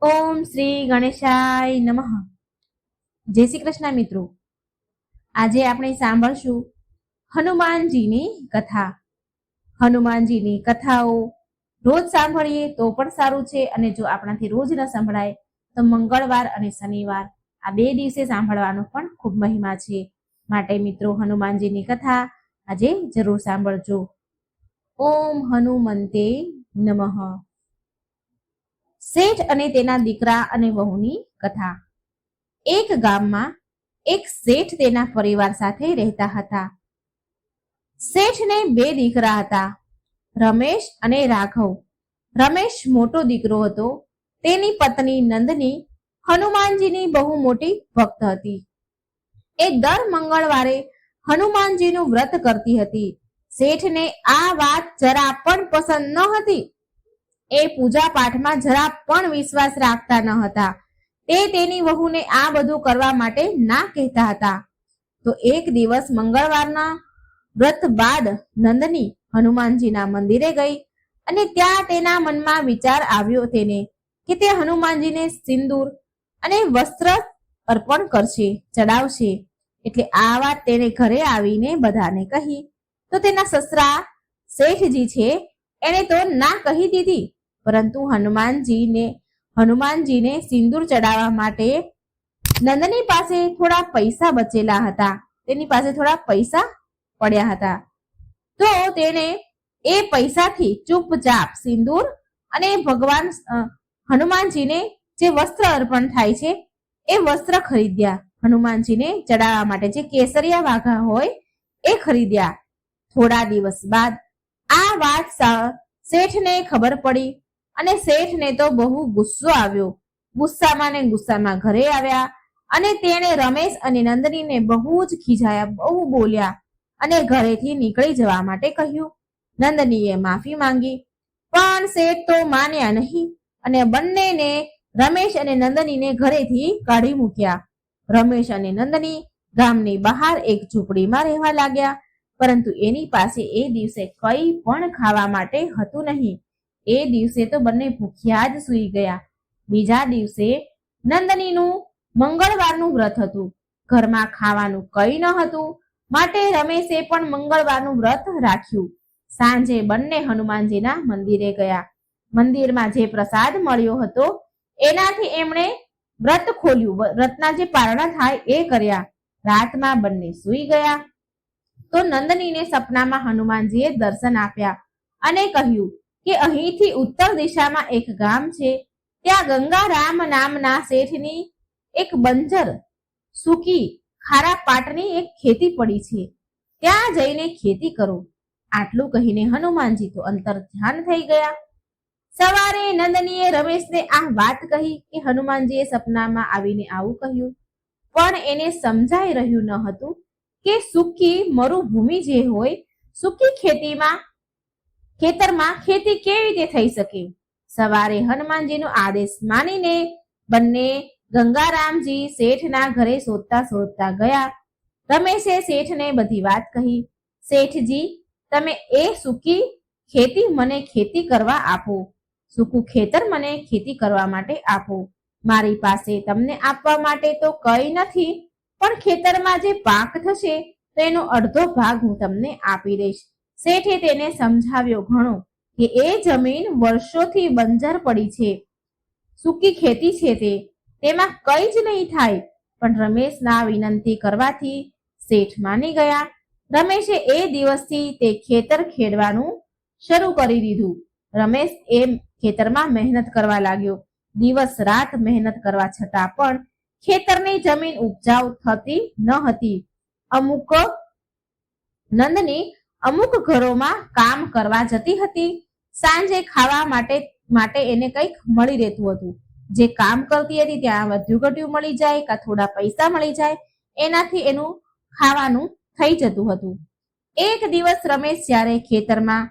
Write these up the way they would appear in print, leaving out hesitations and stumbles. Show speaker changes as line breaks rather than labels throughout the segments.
ઓમ શ્રી ગણેશાય નમઃ. જય શ્રી કૃષ્ણ મિત્રો. આજે આપણે સાંભળશું હનુમાનજીની કથા. હનુમાનજીની કથાઓ રોજ સાંભળીએ તો પણ સારું છે, અને જો આપણાથી રોજ ન સંભળાય તો મંગળવાર અને શનિવાર આ 2 દિવસે સાંભળવાનો પણ ખૂબ મહિમા છે. માટે મિત્રો, હનુમાનજીની કથા આજે જરૂર સાંભળજો. ઓમ હનુમંતે નમઃ. શેઠ અને તેના દીકરા અને વહુની કથા. એક ગામમાં એક શેઠ તેના પરિવાર સાથે રહેતા હતા. શેઠને 2 દીકરા હતા, રમેશ અને રાઘવ. રમેશ મોટો દીકરો હતો. તેની પત્ની નંદની હનુમાનજીની બહુ મોટી ભક્ત હતી. એ દર મંગળવારે હનુમાનજીનું વ્રત કરતી હતી. શેઠને આ વાત જરા પણ પસંદ ન હતી. એ પૂજા પાઠમાં જરા પણ વિશ્વાસ રાખતા ન હતા. તે તેની વહુને આ બધું કરવા માટે ના કહેતા હતા. તો એક દિવસ મંગળવારના વ્રત બાદ નંદની હનુમાનજીના મંદિરે ગઈ, અને ત્યાં તેના મનમાં વિચાર આવ્યો તેને કે તે હનુમાનજીને સિંદૂર અને વસ્ત્ર અર્પણ કરશે, ચડાવશે. એટલે આ વાત તેને ઘરે આવીને બધાને કહી. તો તેના સસરા શેઠજી છે, એને તો ના કહી દીધી, પરંતુ હનુમાનજીને સિંદૂર ચડાવવા માટે નંદની પાસે થોડા પૈસા બચેલા હતા. તેની પાસે થોડા પૈસા પડ્યા હતા. તો તેને એ પૈસાથી ચૂપચાપ સિંદૂર અને ભગવાન હનુમાનજીને જે વસ્ત્ર અર્પણ થાય છે એ વસ્ત્ર ખરીદ્યા. હનુમાનજીને ચડાવવા માટે જે કેસરિયા વાઘા હોય એ ખરીદ્યા. થોડા દિવસ બાદ આ વાત શેઠને ખબર પડી, અને શેઠને તો બહુ ગુસ્સો આવ્યો. ગુસ્સામાં ઘરે આવ્યા, અને તેણે રમેશ અને નંદનીને બહુ જ ખીજાયા, બહુ બોલ્યા, અને ઘરેથી નીકળી જવા માટે કહ્યું. નંદનીએ માફી માંગી, પણ શેઠ તો માન્યા નહીં, અને બંનેને રમેશ અને નંદનીને ઘરેથી કાઢી મૂક્યા. રમેશ અને નંદની ગામની બહાર એક ઝૂંપડીમાં રહેવા લાગ્યા, પરંતુ એની પાસે એ દિવસે કંઈ પણ ખાવા માટે હતું નહીં. એ દિવસે તો બંને ભૂખ્યા જ સૂઈ ગયા. બીજા દિવસે નંદનીનું મંગળવારનું વ્રત હતું. ઘરમાં ખાવાનું કંઈ ન હતું, માટે રમેશે પણ મંગળવારનું વ્રત રાખ્યું. સાંજે બંને હનુમાનજીના મંદિરે ગયા. મંદિરમાં જે પ્રસાદ મળ્યો હતો એનાથી એમણે વ્રત ખોલ્યું. વ્રતના જે પારણા થાય એ કર્યા. રાતમાં બંને સૂઈ ગયા. તો નંદનીને સપનામાં હનુમાનજીએ દર્શન આપ્યા અને કહ્યું કે અહીંથી ઉત્તર દિશામાં એક ગામ છે. ત્યાં ગંગારામ નામના શેઠની એક બંજર સૂકી ખારા પાટની એક ખેતી પડી છે. ત્યાં જઈને ખેતી કરો. આટલું કહીને હનુમાનજી તો અંતર ધ્યાન થઈ ગયા. સવારે નંદનીએ રમેશને આ વાત કહી કે હનુમાનજીએ સપનામાં આવીને આવું કહ્યું. પણ એને સમજાઈ રહ્યું ન હતું કે સૂકી મરુભૂમિ જે હોય, સૂકી ખેતરમાં ખેતી કેવી રીતે થઈ શકે. સવારે હનુમાનજીનો આદેશ માનીને બંને ગંગારામજી શેઠના ઘરે શોધતા ગયા. રમેશે શેઠને બધી વાત કહી. શેઠજી, તમે એ સૂકી ખેતી મને ખેતી કરવા આપો. સૂકું ખેતર મને ખેતી કરવા માટે આપો. મારી પાસે તમને આપવા માટે તો કંઈ નથી, પણ ખેતરમાં જે પાક થશે તો એનો અડધો ભાગ હું તમને આપી દઈશ. શેઠે તેને સમજાવ્યો ઘણો કે એ જમીન વર્ષોથી બંજર પડી છે, સૂકી ખેતી છે, તેમાં કંઈ જ નહીં થાય. પણ રમેશના વિનંતી કરવાથી શેઠ માની ગયા. રમેશે એ દિવસથી તે ખેતર ખેડવાનું શરૂ કરી દીધું. રમેશ એ ખેતરમાં મહેનત કરવા લાગ્યો. દિવસ રાત મહેનત કરવા છતાં પણ ખેતરની જમીન ઉપજાઉ થતી ન હતી. નંદની અમુક ઘરોમાં કામ કરવા જતી હતી. સાંજે ખાવા માટે એને કંઈક મળી રહેતું હતું. જે કામ કરતી હતી ત્યાં વધુ ઘટ્યું મળી જાય, કાં થોડા પૈસા મળી જાય, એનાથી એનું ખાવાનું થઈ જતું હતું. એક દિવસ રમેશ જ્યારે ખેતરમાં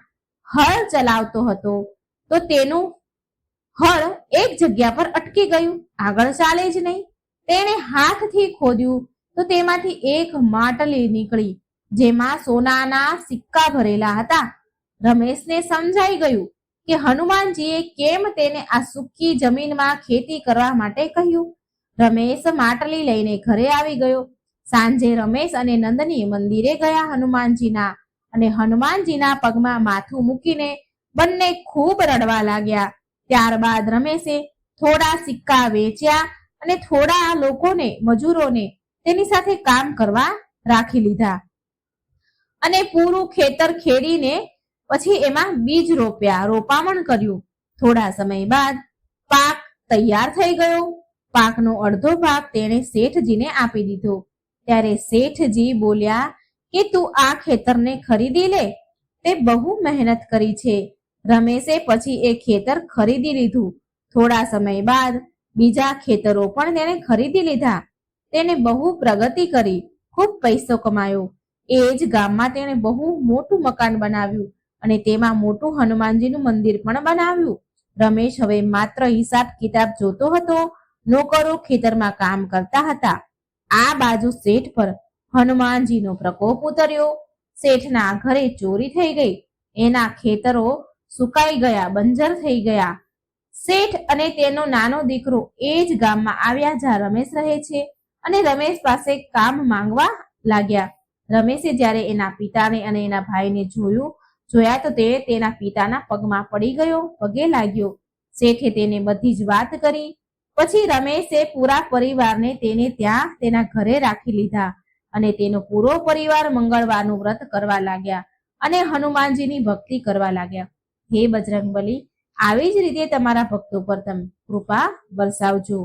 હળ ચલાવતો હતો તો તેનું હળ એક જગ્યા પર અટકી ગયું, આગળ ચાલે જ નહીં. તેણે હાથથી ખોદ્યું તો તેમાંથી એક માટલી નીકળી, જેમાં સોનાના સિક્કા ભરેલા હતા. રમેશને સમજાઈ ગયું કે હનુમાનજીએ કેમ તેને આ સૂકી જમીનમાં ખેતી કરવા માટે કહ્યું. રમેશ માટલી લઈને ઘરે આવી ગયો. સાંજે રમેશ અને નંદની મંદિરે ગયા હનુમાનજીના, અને હનુમાનજીના પગમાં માથું મૂકીને બંને ખૂબ રડવા લાગ્યા. ત્યારબાદ રમેશે થોડા સિક્કા વેચ્યા અને થોડા લોકોને, મજૂરોને તેની સાથે કામ કરવા રાખી લીધા અને પૂરું ખેતર ખેડીને પછી એમાં બીજ રોપ્યા, રોપામણ કર્યું. થોડા સમય બાદ પાક તૈયાર થઈ ગયો. પાકનો અડધો ભાગ તેણે શેઠજીને આપી દીધો. ત્યારે શેઠજી બોલ્યા કે તું આ ખેતરને ખરીદી લે, તે બહુ મહેનત કરી છે. રમેશે પછી એ ખેતર ખરીદી લીધું. થોડા સમય બાદ બીજા ખેતરો પણ તેણે ખરીદી લીધા. તેને બહુ પ્રગતિ કરી, ખૂબ પૈસો કમાયો. એ જ ગામમાં તેણે બહુ મોટું મકાન બનાવ્યું અને તેમાં મોટું હનુમાનજીનું મંદિર પણ બનાવ્યું. રમેશ હવે માત્ર હિસાબ કિતાબ જોતો હતો. નોકરો ખેતરમાં કામ કરતા હતા. આ બાજુ શેઠ પર હનુમાનજીનો પ્રકોપ ઉતર્યો. શેઠના ઘરે ચોરી થઈ ગઈ. એના ખેતરો સુકાઈ ગયા, બંજર થઈ ગયા. શેઠ અને તેનો નાનો દીકરો એ જ ગામમાં આવ્યા જ્યાં રમેશ રહે છે અને રમેશ પાસે કામ માંગવા લાગ્યા. રમેશે જ્યારે એના પિતાને અને એના ભાઈને જોયા તો તે તેના પિતાના પગમાં પડી ગયો, પગે લાગ્યો. શેઠે તેને બધી જ વાત કરી. પછી રમેશે પૂરા પરિવારને તેને ત્યાં તેના ઘરે રાખી લીધા અને તેનો પૂરો પરિવાર મંગળવારનું વ્રત કરવા લાગ્યા અને હનુમાનજીની ભક્તિ કરવા લાગ્યા. હે બજરંગબલી, આવી જ રીતે તમારા ભક્તો પર તમે કૃપા વરસાવજો.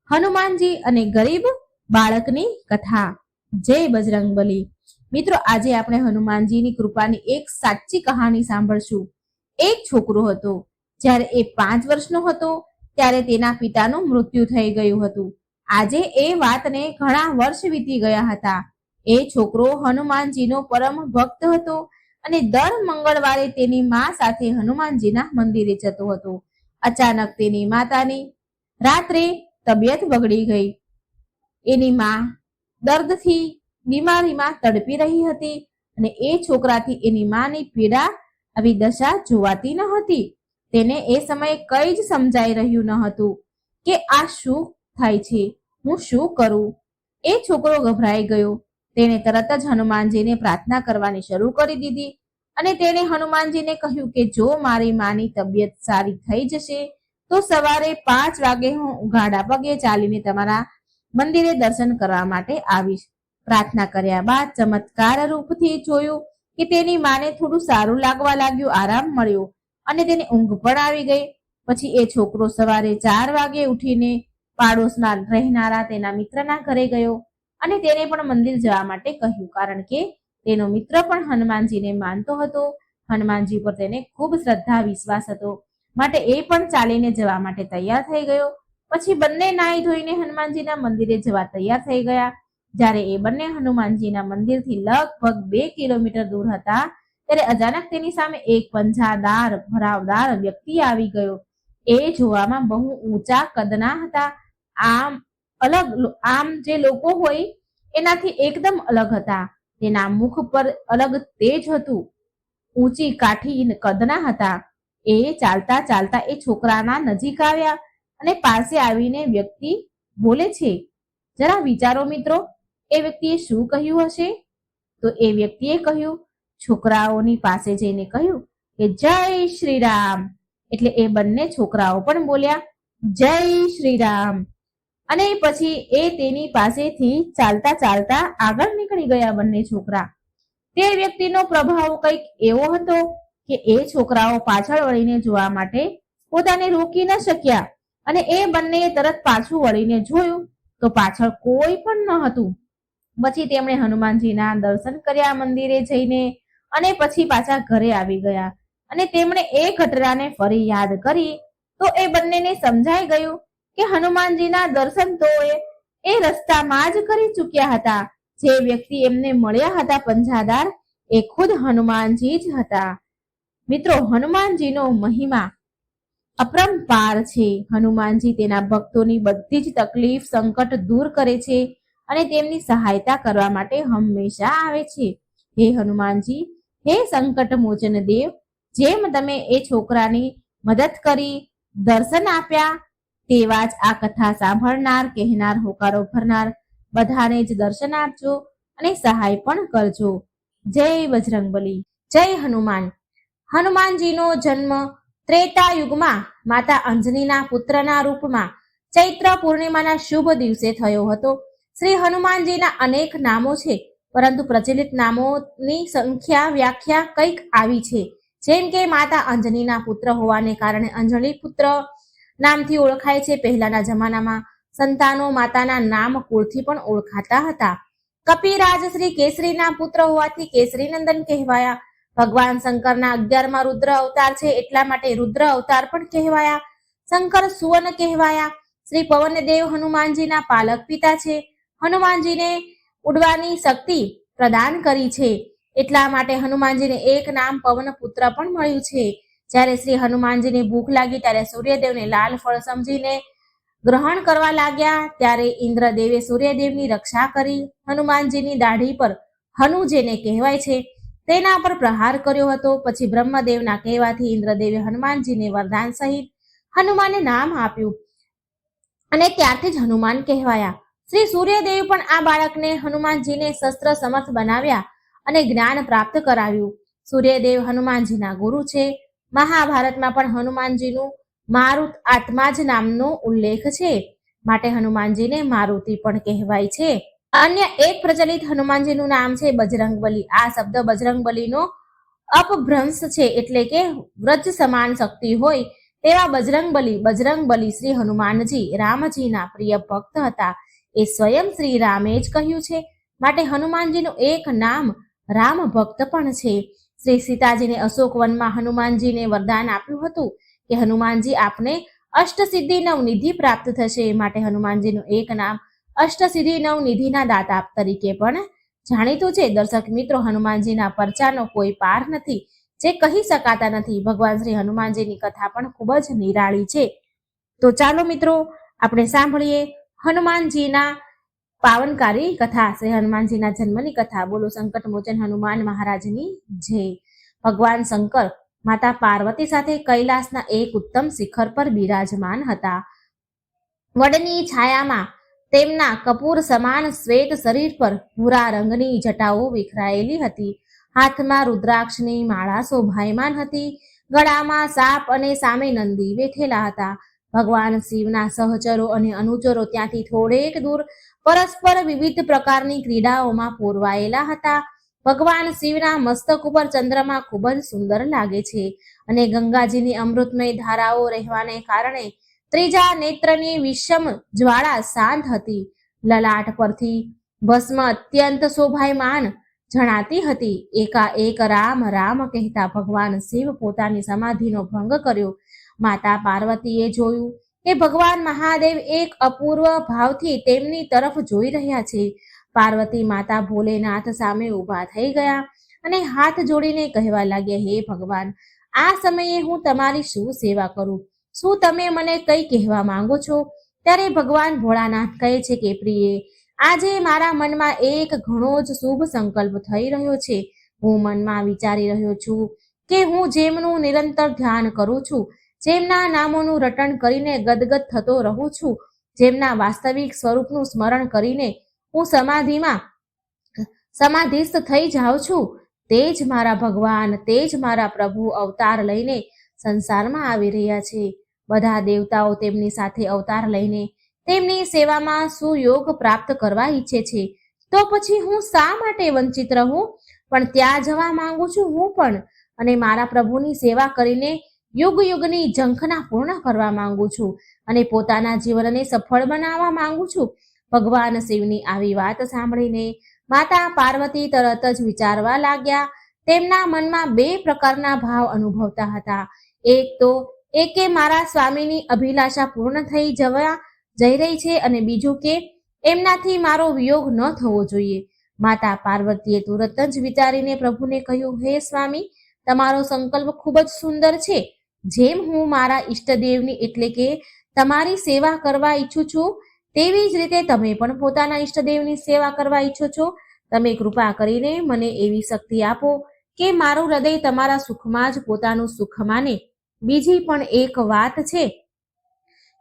હનુમાનજી અને ગરીબ બાળકની કથા. જય બજરંગબલી. મિત્રો, આજે આપણે હનુમાનજીની કૃપાની એક સાચી કહાની સાંભળશું. એક છોકરો હતો. જ્યારે એ 5 વર્ષનો હતો ત્યારે તેના પિતાનું મૃત્યુ થઈ ગયું હતું. આજે એ વાતને ઘણા વર્ષ વીતી ગયા હતા. એ છોકરો હનુમાનજીનો પરમ ભક્ત હતો અને દર મંગળવારે તેની મા સાથે હનુમાનજીના મંદિરે જતો હતો. અચાનક તેની માતાની રાત્રે તબિયત બગડી ગઈ. એની મા દર્દથી બીમારીમાં તડપી રહી હતી અને એ છોકરાથી એની માની પીડા આવી દશા જોવાતી ન હતી. તેને એ સમયે કંઈ જ સમજાઈ રહ્યું ન હતું કે આ શું થાય છે, હું શું કરું. એ છોકરો ગભરાઈ ગયો. તેણે તરત જ હનુમાનજીને પ્રાર્થના કરવાની શરૂ કરી દીધી અને તેણે હનુમાનજીને કહ્યું કે જો મારી માની તબિયત સારી થઈ જશે તો સવારે 5 વાગે હું ગાડા પગે ચાલીને તમારા મંદિરે દર્શન કરવા માટે આવીશ. પ્રાર્થના કર્યા બાદ ચમત્કાર રૂપથી જોયું કે તેની માને થોડું સારું લાગવા લાગ્યું, આરામ મળ્યો અને તેને ઊંઘ પણ આવી ગઈ. પછી એ છોકરો સવારે 4 વાગે ઉઠીને પાડોશમાં રહેનારા તેના મિત્રના ઘરે ગયો અને તેને પણ મંદિર જવા માટે કહ્યું, કારણ કે તેનો મિત્ર પણ હનુમાનજીને માનતો હતો. હનુમાનજી પર તેને ખૂબ શ્રદ્ધા, વિશ્વાસ હતો, માટે એ પણ ચાલીને જવા માટે તૈયાર થઈ ગયો. પછી બંને નાઈ ધોઈને હનુમાનજીના મંદિરે જવા તૈયાર થઈ ગયા. જ્યારે એ બંને હનુમાનજીના મંદિરથી લગભગ 2 કિલોમીટર દૂર હતા ત્યારે અચાનક તેની સામે એક પંજાદાર, ભરાવદાર વ્યક્તિ આવી ગયો. એ જોવામાં બહુ ઊંચા કદના હતા. આમ જે લોકો હોય એનાથી એકદમ અલગ હતા. તેના મુખ પર અલગ તેજ હતું, ઊંચી કાઠી કદના હતા. એ ચાલતા ચાલતા એ છોકરાના નજીક આવ્યા અને પાસે આવીને વ્યક્તિ બોલે છે. જરા વિચારો મિત્રો, એ વ્યક્તિએ શું કહ્યું હશે? તો એ વ્યક્તિએ કહ્યું, છોકરાઓની પાસે જઈને કહ્યું કે જય શ્રી રામ. એટલે એ બંને છોકરાઓ પણ બોલ્યા જય શ્રી રામ. અને પછી એ તેની પાસેથી ચાલતા ચાલતા આગળ નીકળી ગયા બંને છોકરા. તે વ્યક્તિનો પ્રભાવ કંઈક એવો હતો કે એ છોકરાઓ પાછળ વળીને જોવા માટે પોતાને રોકી ન શક્યા અને એ બંનેએ તરત પાછું વળીને જોયું તો પાછળ કોઈ પણ ન હતું. પછી તેમણે હનુમાનજીના દર્શન કર્યા મંદિરે જઈને અને પછી પાછા ઘરે આવી ગયા અને તેમણે એ ઘટનાને ફરી યાદ કરી તો એ બંનેને સમજાઈ ગયું કે હનુમાનજીના દર્શન તો એ રસ્તામાં જ કરી ચૂક્યા હતા. જે વ્યક્તિ એમને મળ્યા હતા પંજાદાર, એ ખુદ હનુમાનજી જ હતા. મિત્રો, હનુમાનજીનો મહિમા અપરંપાર છે. હનુમાનજી તેના ભક્તોની બધી જ તકલીફ, સંકટ દૂર કરે છે અને તેમની સહાયતા કરવા માટે હંમેશા આવે છે. હે હનુમાનજી, હે સંકટ મોચન દેવ, જેમ તમે એ છોકરાની મદદ કરી, દર્શન આપ્યા, તેવા જ આ કથા સાંભળનાર, કહેનાર, હોકારો ભરનાર બધાને જ દર્શન આપજો અને સહાય પણ કરજો. જય બજરંગબલી, જય હનુમાન. હનુમાનજીનો જન્મ ત્રેતા યુગમાં માતા અંજનીના પુત્રના રૂપમાં ચૈત્ર પૂર્ણિમાના શુભ દિવસે થયો હતો. શ્રી હનુમાનજીના અનેક નામો છે, પરંતુ પ્રચલિત નામોની સંખ્યા વ્યાખ્યા કંઈક આવી છે. જેમ કે માતા અંજનીના પુત્ર હોવાને કારણે અંજની પુત્ર નામથી ઓળખાય છે. પહેલાના જમાનામાં સંતાનો માતાના નામ કુળથી પણ ઓળખાતા હતા. કપિરાજ શ્રી કેસરીના પુત્ર હોવાથી કેસરી નંદન કહેવાયા. ભગવાન શંકરના 11મા રુદ્ર અવતાર છે, એટલા માટે રુદ્ર અવતાર પણ કહેવાયા. શંકર સુવન કહેવાયા. શ્રી પવનદેવ હનુમાનજીના પાલક પિતા છે. હનુમાનજીને ઉડવાની શક્તિ પ્રદાન કરી છે, એટલા માટે હનુમાનજીને એક નામ પવન પુત્ર પણ મળ્યું છે. જ્યારે શ્રી હનુમાનજીને ભૂખ લાગી ત્યારે સૂર્યદેવને લાલ ફળ સમજીને ગ્રહણ કરવા લાગ્યા. ત્યારે ઇન્દ્રદેવે સૂર્યદેવની રક્ષા કરી હનુમાનજીની દાઢી પર હનુ જેને કહેવાય છે તેના પર પ્રહાર કર્યો હતો. પછી બ્રહ્મદેવના કહેવાથી ઇન્દ્રદેવે હનુમાનજીને વરદાન સહિત હનુમાનને નામ આપ્યું અને ત્યારથી જ હનુમાન કહેવાયા. શ્રી સૂર્યદેવ પણ આ બાળકને હનુમાનજીને શસ્ત્ર સમર્થ બનાવ્યા અને જ્ઞાન પ્રાપ્ત કરાવ્યું. સૂર્યદેવ હનુમાનજીના ગુરુ છે. મહાભારતમાં પણ હનુમાનજીનું મારુત આત્મા જ નામનો ઉલ્લેખ છે, માટે હનુમાનજીને મારુતિ પણ કહેવાય છે. અન્ય એક પ્રચલિત હનુમાનજીનું નામ છે બજરંગબલી. આ શબ્દ બજરંગબલીનો અપભ્રંશ છે, એટલે કે વ્રજ સમાન શક્તિ હોય તેવા બજરંગબલી. બજરંગબલી શ્રી હનુમાનજી રામજીના પ્રિય ભક્ત હતા, એ સ્વયં શ્રી રામે જ કહ્યું છે, માટે હનુમાનજીનું એક નામ રામ ભક્ત પણ છે. શ્રી સીતાજીને અશોકવનમાં હનુમાનજીને વરદાન આપ્યું હતું કે હનુમાનજી આપને અષ્ટસિદ્ધિ નવનિધિ પ્રાપ્ત થશે, માટે હનુમાનજીનું એક નામ અષ્ટસિદ્ધિ નવનિધિના દાતા તરીકે પણ જાણીતું છે. દર્શક મિત્રો, હનુમાનજીના પરચાનો કોઈ પાર નથી, જે કહી શકાતા નથી. ભગવાન શ્રી હનુમાનજીની કથા પણ ખૂબ જ નિરાળી છે. તો ચાલો મિત્રો, આપણે સાંભળીએ હનુમાનજીના પાવનકારી કથા, શ્રી હનુમાનજીના જન્મની કથા. બોલો સંકટ મોચન હનુમાન મહારાજની જય. ભગવાન શંકર માતા પાર્વતી સાથે કૈલાસના એક ઉત્તમ શિખર પર બિરાજમાન હતા. વડની છાયામાં તેમના કપૂર સમાન શ્વેત શરીર પર ભૂરા રંગની જટાઓ વિખરાયેલી હતી. હાથમાં રુદ્રાક્ષની માળા શોભાયમાન હતી. ગળામાં સાપ અને સામે નંદી બેઠેલા હતા. ભગવાન શિવના સહચરો અને અનુચરો ત્યાંથી થોડેક દૂર પરસ્પર વિવિધ પ્રકારની ક્રીડાઓમાં પૂરવાયેલા હતા. ભગવાન શિવના મસ્તક ઉપર ચંદ્રમા ખૂબ જ સુંદર લાગે છે અને ગંગાજીની અમૃતમય ધારાઓ રહેવાને કારણે ત્રીજા નેત્રની વિષમ જ્વાળા શાંત હતી. લલાટ પરથી ભસ્મ અત્યંત શોભાયમાન જણાતી હતી. એકાએક રામ રામ કહેતા ભગવાન શિવ પોતાની સમાધિનો ભંગ કર્યો. માતા પાર્વતીએ જોયું કે ભગવાન મહાદેવ એક અપૂર્વ ભાવથી તેમની તરફ જોઈ રહ્યા છે. પાર્વતી માતા ભોલેનાથ સામે ઊભા થઈ ગયા અને હાથ જોડીને કહેવા લાગ્યા, હે ભગવાન, આ સમયે હું તમારી શું સેવા કરું? શું તમે મને કંઈ કહેવા માંગો છો? ત્યારે ભગવાન ભોળાનાથ કહે છે કે પ્રિયે, આજે મારા મનમાં એક ઘણો જ શુભ સંકલ્પ થઈ રહ્યો છે. હું મનમાં વિચારી રહ્યો છું કે હું જેમનું નિરંતર ધ્યાન કરું છું, જેમના નામોનું રટણ કરીને ગદગદ થતો રહું છું, જેમના વાસ્તવિક સ્વરૂપનું સ્મરણ કરીને હું સમાધિસ્થ થઈ જાઉં છું, તે જ મારા ભગવાન, તે જ મારા પ્રભુ અવતાર લઈને સંસારમાં આવી રહ્યા છે. બધા દેવતાઓ તેમની સાથે અવતાર લઈને તેમની સેવામાં સુયોગ પ્રાપ્ત કરવા ઈચ્છે છે. તો પછી હું શા માટે વંચિત રહું? પણ ત્યાં જવા માંગુ છું હું પણ, અને મારા પ્રભુની સેવા કરીને યુગ યુગની ઝંખના પૂર્ણ કરવા માંગુ છું અને પોતાના જીવનને સફળ બનાવવા માંગુ છું. ભગવાન શિવની આવી વાત સાંભળીને માતા પાર્વતી તરત જ વિચારવા લાગ્યા. તેમના મનમાં બે પ્રકારના ભાવ અનુભવતા હતા. એક તો એકે મારા સ્વામીની અભિલાષા પૂર્ણ થઈ જઈ રહી છે, અને બીજું કે એમનાથી મારો વિયોગ ન થવો જોઈએ. માતા પાર્વતીએ તુરત જ વિચારીને પ્રભુને કહ્યું, હે સ્વામી, તમારો સંકલ્પ ખૂબ જ સુંદર છે. જેમ હું મારા ઈષ્ટદેવની એટલે કે તમારી સેવા કરવા ઈચ્છું છું, તેવી જ રીતે તમે પણ પોતાના ઈષ્ટદેવની સેવા કરવા ઈચ્છો છો. તમે કૃપા કરીને મને એવી શક્તિ આપો કે મારું હૃદય તમારા સુખમાં જ પોતાનું સુખ માને. બીજી પણ એક વાત છે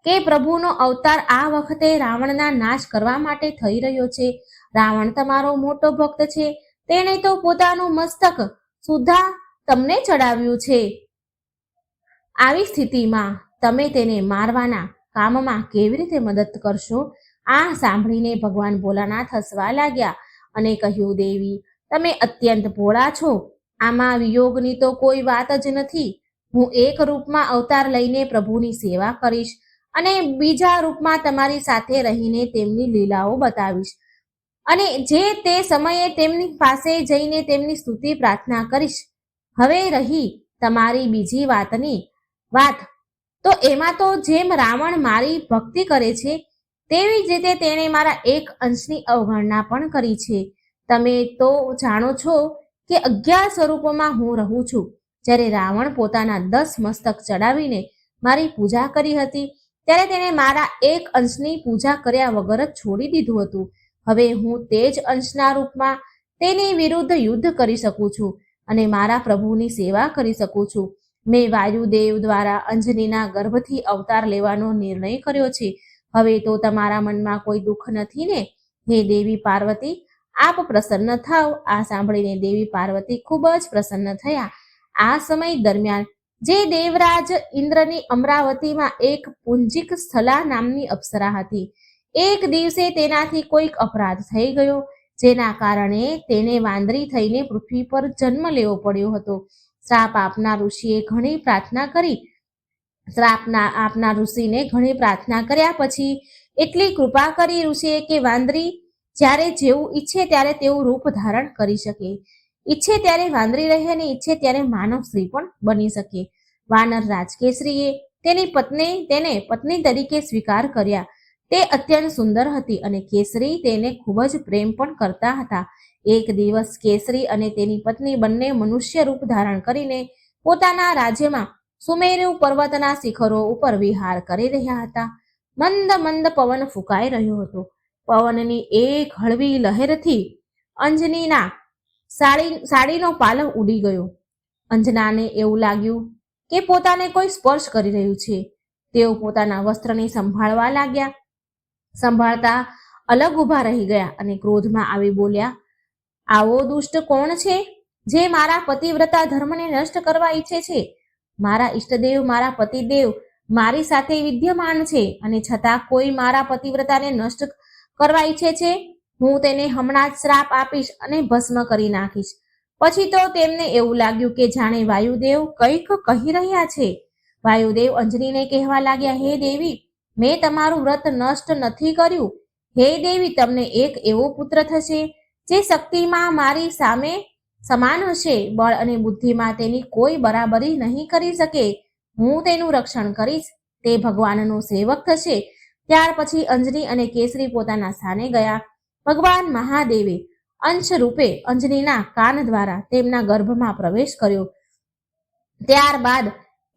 કે પ્રભુનો અવતાર આ વખતે રાવણના નાશ કરવા માટે થઈ રહ્યો છે. રાવણ તમારો મોટો ભક્ત છે. તેણે તો પોતાનું મસ્તક સુદ્ધા તમને ચડાવ્યું છે. આવી સ્થિતિમાં તમે તેને મારવાના કામમાં કેવી રીતે મદદ કરશો? આ સાંભળીને ભગવાન ભોલાનાથ હસવા લાગ્યા અને કહ્યું, દેવી, તમે અત્યંત ભોળા છો. આમાં વિયોગની તો કોઈ વાત જ નથી. હું એક રૂપમાં અવતાર લઈને પ્રભુની સેવા કરીશ અને બીજા રૂપમાં તમારી સાથે રહીને તેમની લીલાઓ બતાવીશ અને જે તે સમયે તેમની પાસે જઈને તેમની સ્તુતિ પ્રાર્થના કરીશ. હવે રહી તમારી બીજી વાત, તો એમાં તો જેમ રાવણ મારી ભક્તિ કરે છે તેવી જ રીતે તેણે મારા એક અંશની અવગણના પણ કરી છે. તમે તો જાણો છો કે 11 સ્વરૂપોમાં હું રહું છું. જ્યારે રાવણ પોતાના 10 મસ્તક ચડાવીને મારી પૂજા કરી હતી ત્યારે તેણે મારા એક અંશની પૂજા કર્યા વગર જ છોડી દીધું હતું. હવે હું તે જ અંશના રૂપમાં તેની વિરુદ્ધ યુદ્ધ કરી શકું છું અને મારા પ્રભુની સેવા કરી શકું છું. મેં વાયુદેવ દ્વારા અંજનીના ગર્ભથી અવતાર લેવાનો નિર્ણય કર્યો છે. હવે તો તમારા મનમાં કોઈ દુઃખ નથી ને? હે દેવી પાર્વતી, આપ પ્રસન્ન થાવ. આ સાંભળીને દેવી પાર્વતી ખૂબ જ પ્રસન્ન થયા. આ સમય દરમિયાન જે દેવરાજ ઇન્દ્રની અમરાવતીમાં એક પુંજિક સ્થલા નામની અપ્સરા હતી. એક દિવસે તેનાથી કોઈક અપરાધ થઈ ગયો, જેના કારણે તેને વાંદરી થઈને પૃથ્વી પર જન્મ લેવો પડ્યો હતો. શ્રાપ આપનાર ઋષિએ ઘણી પ્રાર્થના કરી. આપના ઋષિને ઘણી પ્રાર્થના કર્યા પછી એટલી કૃપા કરી ઋષિએ કે વાંદરી જ્યારે જેવું ઈચ્છે ત્યારે તેવું રૂપ ધારણ કરી શકે. ઈચ્છે ત્યારે વાંદરી રહે અને ઈચ્છે ત્યારે માનવ સ્ત્રી પણ બની શકે. વાનર રાજ કેસરીએ તેને પત્ની તરીકે સ્વીકાર કર્યા. તે અત્યંત સુંદર હતી અને કેસરી તેને ખૂબ જ પ્રેમ પણ કરતા હતા. એક દિવસ કેસરી અને તેની પત્ની બંને મનુષ્ય રૂપ ધારણ કરીને પોતાના રાજ્યમાં સુમેરુ પર્વતના શિખરો ઉપર વિહાર કરી રહ્યા હતા. મંદ મંદ પવન ફૂંકાઈ રહ્યો હતો. પવનની એક હળવી લહેરથી અંજનીના સાડીનો પાલવ ઉડી ગયો. અંજનાને એવું લાગ્યું કે પોતાને કોઈ સ્પર્શ કરી રહ્યું છે. તેઓ પોતાના વસ્ત્રને સંભાળતા અલગ ઊભા રહી ગયા અને ક્રોધમાં આવી બોલ્યા, આવો દુષ્ટ કોણ છે જે મારા પતિવ્રતા ધર્મને નષ્ટ કરવા ઈચ્છે છે? મારા ઈષ્ટદેવ, મારા પતિદેવ મારી સાથે વિદ્યમાન છે અને છતાં કોઈ મારા પતિવ્રતાને નષ્ટ કરવા ઈચ્છે છે. હું તેને હમણાં જ શ્રાપ આપીશ અને ભસ્મ કરી નાખીશ. પછી તો તેમને એવું લાગ્યું કે જાણે વાયુદેવ કંઈક કહી રહ્યા છે. વાયુદેવ અંજનીને કહેવા લાગ્યા, હે દેવી, મેં તમારું વ્રત નષ્ટ નથી કર્યું. હે દેવી, તમને એક એવો પુત્ર થશે જે શક્તિમાં મારી સામે સમાન હશે. બળ અને બુદ્ધિમાં તેની કોઈ બરાબરી નહીં કરી શકે. હું તેનું રક્ષણ કરીશ. તે ભગવાનનો સેવક થશે. ત્યાર પછી અંજની અને કેસરી પોતાના સ્થાને ગયા. ભગવાન મહાદેવે અંશ રૂપે અંજનીના કાન દ્વારા તેમના ગર્ભમાં પ્રવેશ કર્યો. ત્યારબાદ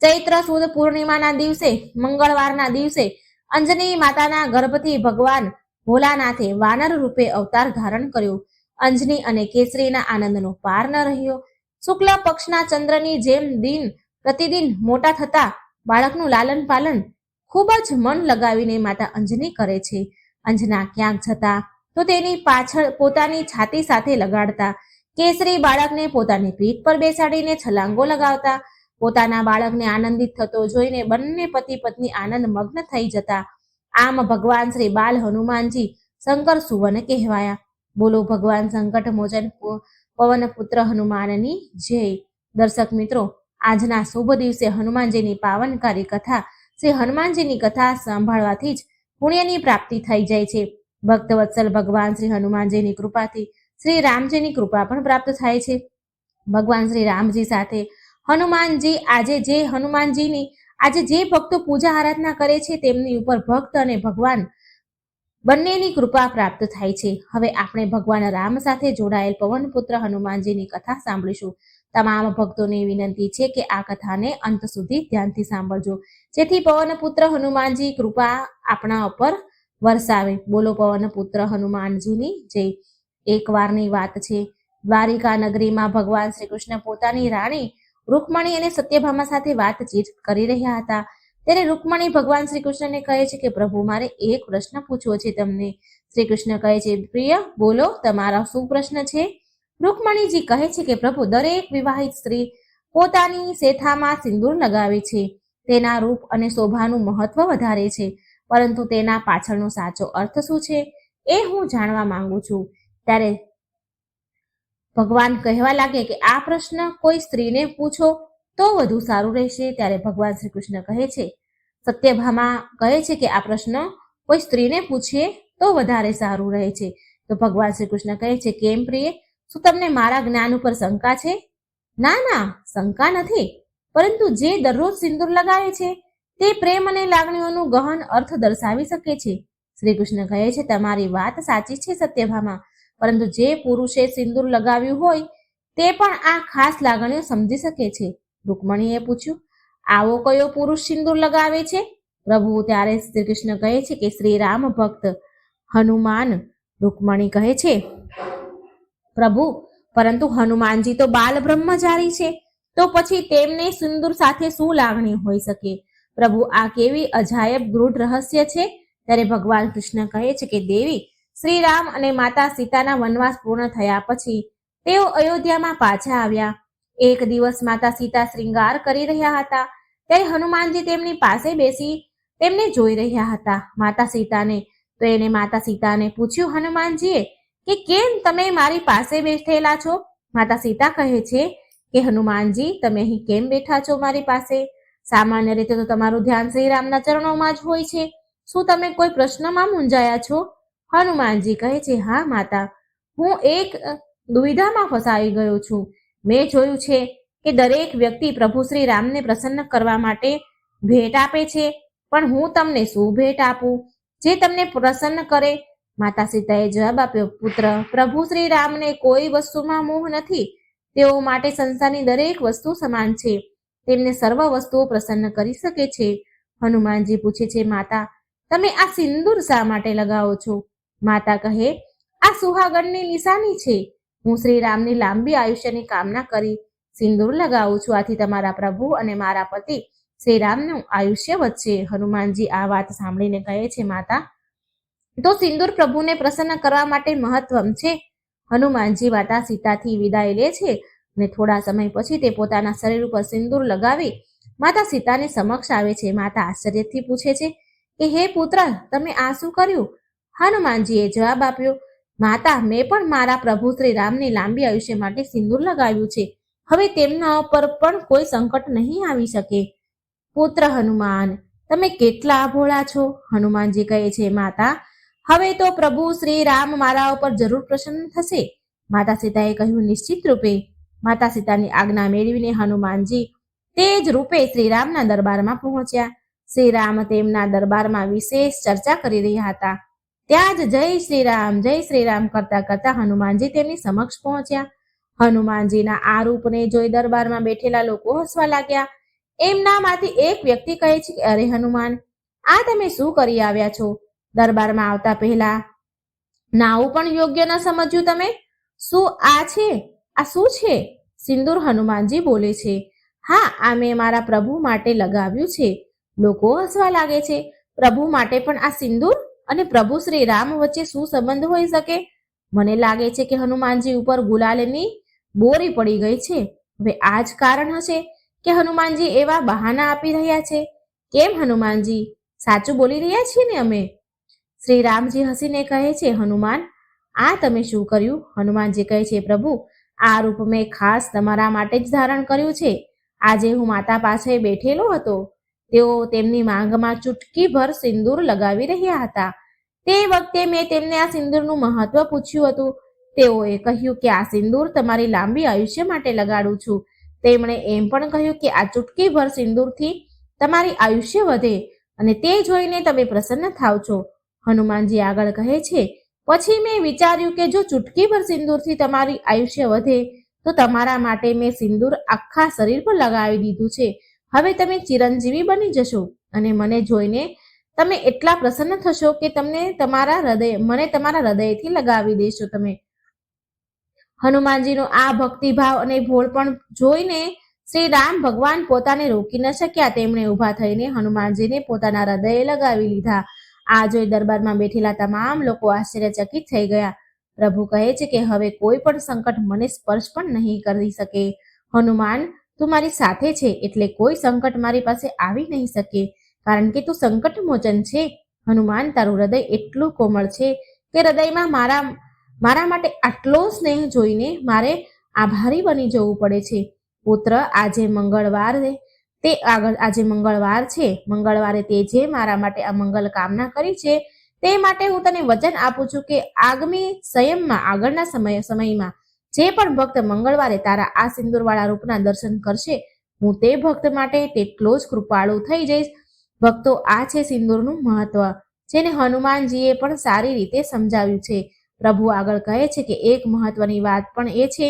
ચૈત્ર સુદ પૂર્ણિમાના દિવસે, મંગળવારના દિવસે અંજની માતાના ગર્ભથી ભગવાન ભોલાનાથે વાનર રૂપે અવતાર ધારણ કર્યો. અંજની અને કેસરીના આનંદનો પાર ન રહ્યો. શુક્લ પક્ષના ચંદ્રની જેમ દિન પ્રતિદિન મોટા થતા બાળકનું લાલન પાલન ખૂબ જ મન લગાવીને માતા અંજની કરે છે. અંજના ક્યાંક જતા તો તેની પાછળ પોતાની છાતી સાથે લગાડતા. કેસરી બાળકને પોતાની પીઠ પર બેસાડીને છલાંગો લગાવતા. પોતાના બાળકને આનંદિત થતો જોઈને બંને પતિ પત્ની આનંદ મગ્ન થઈ જતા. આમ ભગવાન શ્રી બાલ હનુમાનજી શંકર સુવન કહેવાયા. બોલો ભગવાન સંકટ મોચન પવન પુત્ર હનુમાનની જય. દર્શક મિત્રો, આજના શુભ દિવસે હનુમાનજીની પાવનકારી કથા, શ્રી હનુમાનજીની કથા સાંભળવાથી જ પુણ્યની પ્રાપ્તિ થઈ જાય છે. ભક્તવત્સલ ભગવાન શ્રી હનુમાનજીની કૃપાથી શ્રી રામજીની કૃપા પણ પ્રાપ્ત થાય છે. ભગવાન શ્રી રામજી સાથે હનુમાનજી આજે જે ભક્તો પૂજા આરાધના કરે છે તેમની ઉપર ભક્ત અને ભગવાન બંનેની કૃપા પ્રાપ્ત થાય છે. હવે આપણે ભગવાન રામ સાથે જોડાયેલ પવનપુત્ર હનુમાનજીની કથા સાંભળીશું. તમામ ભક્તોને વિનંતી છે કે આ કથાને અંત સુધી ધ્યાનથી સાંભળજો, જેથી પવનપુત્ર હનુમાનજી કૃપા આપણા ઉપર વરસાવે. બોલો પવનપુત્ર હનુમાનજીની જય. એક વારની વાત છે. દ્વારિકા નગરીમાં ભગવાન શ્રી કૃષ્ણ પોતાની રાણી રૂકમણી અને સત્યભામા સાથે વાતચીત કરી રહ્યા હતા. ત્યારે રૂકમણી ભગવાન શ્રી કૃષ્ણને કહે છે કે પ્રભુ, મારે એક પ્રશ્ન પૂછવો છે તમને. શ્રી કૃષ્ણ કહે છે, પ્રિય, બોલો, તમારો શું પ્રશ્ન છે? રૂકમણીજી કહે છે કે પ્રભુ, દરેક વિવાહિત સ્ત્રી પોતાની શેથામાં સિંદૂર લગાવે છે. તેના રૂપ અને શોભાનું મહત્વ વધારે છે, પરંતુ તેના પાછળનો સાચો અર્થ શું છે એ હું જાણવા માંગુ છું. ત્યારે ભગવાન કહેવા લાગે કે આ પ્રશ્ન કોઈ સ્ત્રીને પૂછો તો વધુ સારું રહેશે. ત્યારે ભગવાન શ્રી કૃષ્ણ કહે છે, સત્યભામા કહે છે કે આ પ્રશ્ન કોઈ સ્ત્રીને પૂછીએ તો વધારે સારું રહે છે. તો ભગવાન શ્રી કૃષ્ણ કહે છે, કેમ પ્રિય, શું તમને મારા જ્ઞાન ઉપર શંકા છે? ના ના, શંકા નથી, પરંતુ જે દરરોજ સિંદૂર લગાવે છે તે પ્રેમ અને લાગણીઓનું ગહન અર્થ દર્શાવી શકે છે. શ્રી કૃષ્ણ કહે છે, તમારી વાત સાચી છે સત્યભામા, પરંતુ જે પુરુષે સિંદૂર લગાવ્યું હોય તે પણ આ ખાસ લાગણીઓ સમજી શકે છે. રૂકમણીએ પૂછ્યું, આવો કયો પુરુષ સિંદૂર લગાવે છે? પ્રભુ, ત્યારે શ્રી કૃષ્ણ કહે છે કે શ્રી રામ ભક્ત હનુમાન. રૂકમણી કહે છે, પ્રભુ, પરંતુ હનુમાનજી તો બાલ બ્રહ્મચારી છે, તો પછી તેમને સિંદૂર સાથે શું લાગણી હોઈ શકે? પ્રભુ, આ કેવી અજાયબ ગૂઢ રહસ્ય છે. ત્યારે ભગવાન કૃષ્ણ કહે છે કે દેવી, શ્રી રામ અને માતા સીતાના વનવાસ પૂર્ણ થયા પછી તેઓ અયોધ્યામાં પાછા આવ્યા. એક દિવસ માતા સીતા શ્રૃંગાર કરી રહ્યા હતા, ત્યારે હનુમાનજી તેમની પાસે બેસી તેમને જોઈ રહ્યા હતા. માતા સીતાને પૂછ્યું હનુમાનજીએ કે કેમ તમે મારી પાસે બેઠેલા છો? માતા સીતા કહે છે કે હનુમાનજી, તમે અહીં કેમ બેઠા છો મારી પાસે? સામાન્ય રીતે તો તમારું ધ્યાન શ્રી રામના ચરણોમાં જ હોય છે. શું તમે કોઈ પ્રશ્નમાં મૂંઝાયા છો? હનુમાનજી કહે છે, હા માતા, હું એક દુવિધામાં ફસાઈ ગયો છું. મેં જોયું છે કે દરેક વ્યક્તિ પ્રભુ શ્રી રામને પ્રસન્ન કરવા માટે ભેટ આપે છે, પણ હું તમને શું ભેટ આપું જે તમને પ્રસન્ન કરે? માતા સીતાએ જવાબ આપ્યો, પુત્ર, પ્રભુ શ્રી રામને કોઈ વસ્તુમાં મોહ નથી. તેઓ માટે સંસારની દરેક વસ્તુ સમાન છે. તેમને સર્વ વસ્તુઓ પ્રસન્ન કરી શકે છે. હનુમાનજી પૂછે છે, માતા, તમે આ સિંદૂર શા માટે લગાવો છો? માતા કહે, આ સુહાગણની નિશાની છે. હું શ્રી રામની લાંબી આયુષ્યની કામના કરી સિંદૂર લગાવું છું. આથી તમારા પ્રભુ અને મારા પતિ શ્રી રામનું આયુષ્ય વધશે. હનુમાનજી આ વાત સાંભળીને કહે છે, માતા, તો સિંદૂર પ્રભુને પ્રસન્ન કરવા માટે મહત્વમ છે. હનુમાનજી માતા સીતાથી વિદાય લે છે અને થોડા સમય પછી તે પોતાના શરીર ઉપર સિંદૂર લગાવી માતા સીતાની સમક્ષ આવે છે. માતા આશ્ચર્યથી પૂછે છે કે હે પુત્ર, તમે આ શું કર્યું? હનુમાનજીએ જવાબ આપ્યો, માતા, મેં પણ મારા પ્રભુ શ્રી રામની લાંબી આયુષ્ય માટે સિંદૂર લગાવ્યું છે. હવે તેમના પર પણ કોઈ સંકટ નહીં આવી શકે. પુત્ર હનુમાન, તમે કેટલા ભોળા છો. હનુમાનજી કહે છે, માતા, હવે તો પ્રભુ શ્રી રામ મારા ઉપર જરૂર પ્રસન્ન થશે. માતા સીતાએ કહ્યું, નિશ્ચિત રૂપે. માતા સીતાની આજ્ઞા મેળવીને હનુમાનજી તે જ રૂપે શ્રી રામના દરબારમાં પહોંચ્યા. શ્રી રામ તેમના દરબારમાં વિશેષ ચર્ચા કરી રહ્યા હતા. ત્યાં જ જય શ્રી રામ કરતા કરતા હનુમાનજી તેમની સમક્ષ પહોંચ્યા. હનુમાનજીના આ રૂપને જોઈ દરબારમાં બેઠેલા લોકો હસવા લાગ્યા. એમનામાંથી એક વ્યક્તિ કહે છે કે અરે હનુમાન, આ તમે શું કરી આવ્યા છો? દરબારમાં આવતા પહેલા નાવું પણ યોગ્ય ન સમજ્યું તમે? શું આ છે? આ શું છે? સિંદૂર. હનુમાનજી બોલે છે, હા, આ મેં મારા પ્રભુ માટે લગાવ્યું છે. લોકો હસવા લાગે છે. પ્રભુ માટે પણ આ સિંદૂર? અને પ્રભુ શ્રી રામ વચ્ચે શું સંબંધ હોઈ શકે? મને લાગે છે કે હનુમાનજી ઉપર ગુલાલની બોરી પડી ગઈ છે. હવે આ જ કારણ હશે કે હનુમાનજી એવા બહાના આપી રહ્યા છે. કેમ હનુમાનજી, સાચું બોલી રહ્યા છીએ ને અમે? શ્રી રામજી હસીને કહે છે, હનુમાન, આ તમે શું કર્યું? હનુમાનજી કહે છે, પ્રભુ, આ રૂપ મેં ખાસ તમારા માટે જ ધારણ કર્યું છે. આજે હું માતા પાસે બેઠેલો હતો. તેઓ તેમની માંગમાં ચૂટકીભર સિંદૂર લગાવી રહ્યા હતા. તે વખતે મેં તેમને આ સિંદૂરનું મહત્વ પૂછ્યું હતું. તેઓએ કહ્યું કે આ સિંદૂર તમારી લાંબી આયુષ્ય માટે લગાડું છું. તેમણે એમ પણ કહ્યું કે આ ચૂટકીભર સિંદૂરથી તમારી આયુષ્ય વધે અને તે જોઈને તમે પ્રસન્ન થાવ છો. હનુમાનજી આગળ કહે છે, પછી મેં વિચાર્યું કે જો ચૂટકીભર સિંદૂરથી તમારી આયુષ્ય વધે તો તમારા માટે મેં સિંદૂર આખા શરીર પર લગાવી દીધું છે. હવે તમે ચિરંજીવી બની જશો અને મને જોઈને તમે એટલા પ્રસન્ન થશો કે મને તમારા હૃદયથી લગાવી દેશો તમે. હનુમાનજીનો આ ભક્તિભાવ અને ભોળપણ જોઈને શ્રી રામ ભગવાન પોતાને રોકી ન શક્યા. તેમણે ઊભા થઈને હનુમાનજીને પોતાના હૃદયે લગાવી લીધા. આ જોઈ દરબારમાં બેઠેલા તમામ લોકો આશ્ચર્યચકિત થઈ ગયા. પ્રભુ કહે છે કે હવે કોઈ પણ સંકટ મને સ્પર્શ પણ નહીં કરી શકે. હનુમાન, તું મારી સાથે છે એટલે કોઈ સંકટ મારી પાસે આવી નહીં શકે, કારણ કે તું સંકટ મોચન છે. હનુમાન, તારું હૃદય એટલું કોમળ છે કે હૃદયમાં મારા માટે આટલો સ્નેહ જોઈને મારે આભારી બની જવું પડે છે. પુત્ર, આજે મંગળવાર છે. મંગળવારે તે જે મારા માટે આ મંગલ કામના કરી છે તે માટે હું તને વચન આપું છું કે આગળના સમયમાં જે પણ ભક્ત મંગળવારે તારા આ સિંદૂરવાળા રૂપના દર્શન કરશે, હું તે ભક્ત માટે તેટલો જ કૃપાળુ થઈ જઈશ. ભક્તો, આ છે સિંદૂરનું મહત્વ, જેને હનુમાનજીએ પણ સારી રીતે સમજાવ્યું છે. પ્રભુ આગળ કહે છે કે એક મહત્વની વાત પણ એ છે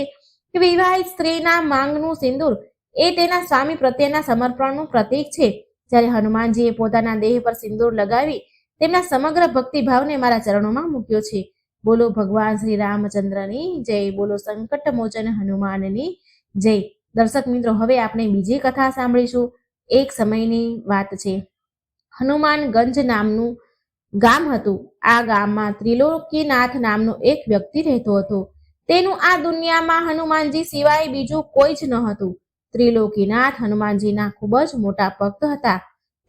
કે વિવાહિત સ્ત્રીના માંગનું સિંદૂર એ તેના સ્વામી પ્રત્યેના સમર્પણનું પ્રતીક છે. જ્યારે હનુમાનજીએ પોતાના દેહ પર સિંદૂર લગાવી તેમના સમગ્ર ભક્તિભાવને મારા ચરણોમાં મૂક્યો છે. બોલો ભગવાન શ્રી રામચંદ્રની જય. બોલો સંકટ મોચન હનુમાનની જય. દર્શક મિત્રો, હવે આપણે બીજી કથા સાંભળીશું. એક સમયની વાત છે. હનુમાનગંજ નામનું ગામ હતું. આ ગામમાં ત્રિલોકીનાથ નામનો એક વ્યક્તિ રહેતો હતો. તેનું આ દુનિયામાં હનુમાનજી સિવાય બીજું કોઈ જ ન હતું. ત્રિલોકીનાથ હનુમાનજીના ખૂબ જ મોટા ભક્ત હતા.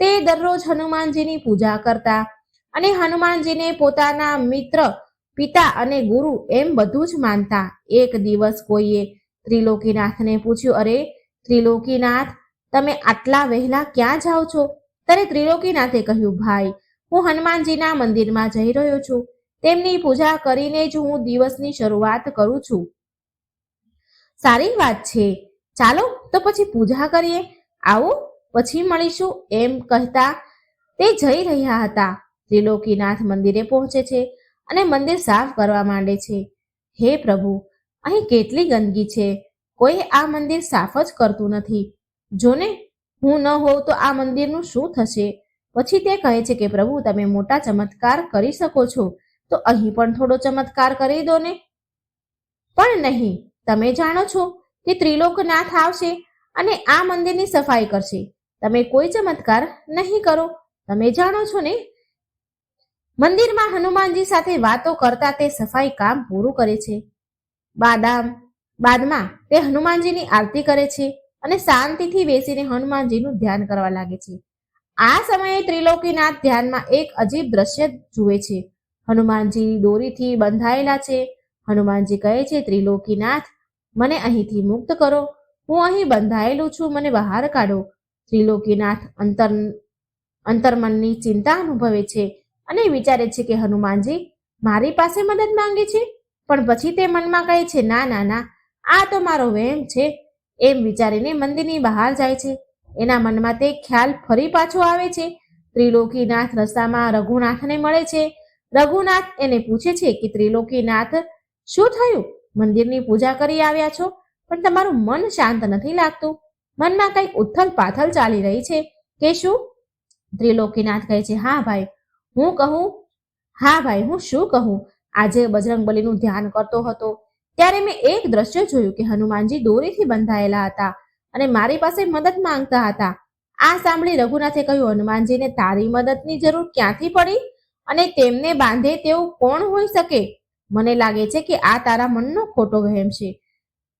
તે દરરોજ હનુમાનજીની પૂજા કરતા અને હનુમાનજીને પોતાના મિત્ર, પિતા અને ગુરુ એમ બધું જ માનતા. એક દિવસ કોઈએ ત્રિલોકીનાથને પૂછ્યું, અરે ત્રિલોકીનાથ, તમે આટલા વહેલા ક્યાં જાઓ છો? ત્યારે ત્રિલોકીનાથે કહ્યું, ભાઈ, હું હનુમાનજીના મંદિરમાં જઈ રહ્યો છું. તેમની પૂજા કરીને જ હું દિવસની શરૂઆત કરું છું. સારી વાત છે, ચાલો તો પછી પૂજા કરીએ. આવો, પછી મળીશું. એમ કહેતા તે જઈ રહ્યા હતા. ત્રિલોકીનાથ મંદિરે પહોંચે છે અને મંદિર સાફ કરવા માંડે છે. હે પ્રભુ, અહીં કેટલી ગંદકી છે. કોઈ આ મંદિર સાફ જ કરતું નથી. જોને, હું ન હોઉં તો આ મંદિરનું શું થશે? પછી તે કહે છે કે પ્રભુ, તમે મોટા ચમત્કાર કરી શકો છો તો અહીં પણ થોડો ચમત્કાર કરી દો ને. પણ નહીં, તમે જાણો છો કે ત્રિલોકનાથ આવશે અને આ મંદિરની સફાઈ કરશે. તમે કોઈ ચમત્કાર નહીં કરો, તમે જાણો છો ને. મંદિરમાં હનુમાનજી સાથે વાતો કરતા તે સફાઈ કામ પૂરું કરે છે. બાદમાં તે હનુમાનજીની આરતી કરે છે અને શાંતિથી બેસીને હનુમાનજીનું ધ્યાન કરવા લાગે છે. આ સમયે ત્રિલોકીનાથ ધ્યાનમાં એક અજીબ દ્રશ્ય જુએ છે. હનુમાનજી દોરીથી બંધાયેલા છે. હનુમાનજી કહે છે, ત્રિલોકીનાથ, મને અહીંથી મુક્ત કરો. હું અહીં બંધાયેલું છું, મને બહાર કાઢો. ત્રિલોકીનાથ અંતર્મનની ચિંતા અનુભવે છે અને વિચારે છે કે હનુમાનજી મારી પાસે મદદ માંગે છે. પણ પછી તે મનમાં કહે છે, ના ના ના, આ તો મારો વહેમ છે. એમ વિચારીને મંદિરની બહાર જાય છે. એના મનમાં તે ખ્યાલ ફરી પાછો આવે છે. ત્રિલોકીનાથ રસ્તામાં રઘુનાથને મળે છે. રઘુનાથ એને પૂછે છે કે ત્રિલોકીનાથ, શું થયું? મંદિરની પૂજા કરી આવ્યા છો, પણ તમારું મન શાંત નથી લાગતું. મનમાં કંઈક ઉથલ પાથલ ચાલી રહી છે કે શું? ત્રિલોકીનાથ કહે છે, હા ભાઈ, હું શું કહું? આજે બજરંગબલીનું ધ્યાન કરતો હતો ત્યારે મેં એક દ્રશ્ય જોયું કે હનુમાનજી દોરીથી બંધાયેલા હતા અને મારી પાસે મદદ માંગતા હતા. આ સાંભળી રઘુનાથે કહ્યું, હનુમાનજીને તારી મદદની જરૂર ક્યાંથી પડી અને તેમને બાંધે તેવું કોણ હોઈ શકે? મને લાગે છે કે આ તારા મનનો ખોટો વહેમ છે.